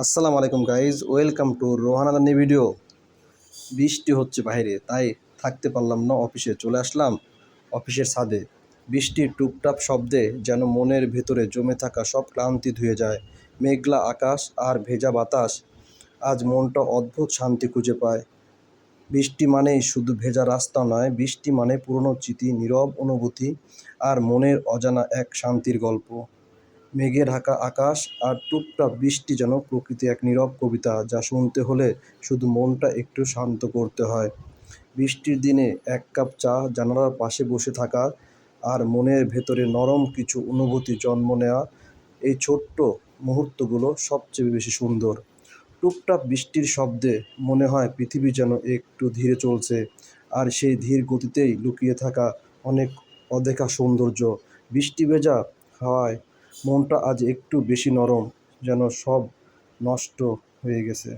আসসালামু আলাইকুম guys, welcome to রোহানাদানি video. বৃষ্টি হচ্ছে বাইরে, তাই থাকতে পারলাম না, অফিসে চলে আসলাম অফিসের ছাদে। বৃষ্টির টুপটাপ শব্দে যেন মনের ভেতরে জমে থাকা সব ক্লান্তি ধুয়ে যায়। মেঘলা আকাশ আর ভেজা বাতাস, আজ মনটা অদ্ভুত শান্তি খুঁজে পায়। বৃষ্টি মানেই শুধু ভেজা রাস্তা নয়, বৃষ্টি মানে পুরনো স্মৃতি, নীরব অনুভূতি আর মনের অজানা এক শান্তির গল্প। মেঘে ঢাকা আকাশ আর টুপটাপ বৃষ্টি যেন প্রকৃতি এক নীরব কবিতা, যা শুনতে হলে শুধু মনটা একটু শান্ত করতে হয়। বৃষ্টির দিনে এক কাপ চা, জানালার পাশে বসে থাকা আর মনের ভেতরে নরম কিছু অনুভূতি জন্ম নেওয়া, এই ছোট্ট মুহূর্তগুলো সবচেয়ে বেশি সুন্দর। টুপটাপ বৃষ্টির শব্দে মনে হয় পৃথিবী যেন একটু ধীরে চলছে, আর সেই ধীর গতিতেই লুকিয়ে থাকা অনেক অদেখা সৌন্দর্য। বৃষ্টি ভেজা হাওয়ায় মনটা আজ একটু বেশি নরম, যেন সব নষ্ট হয়ে গেছে।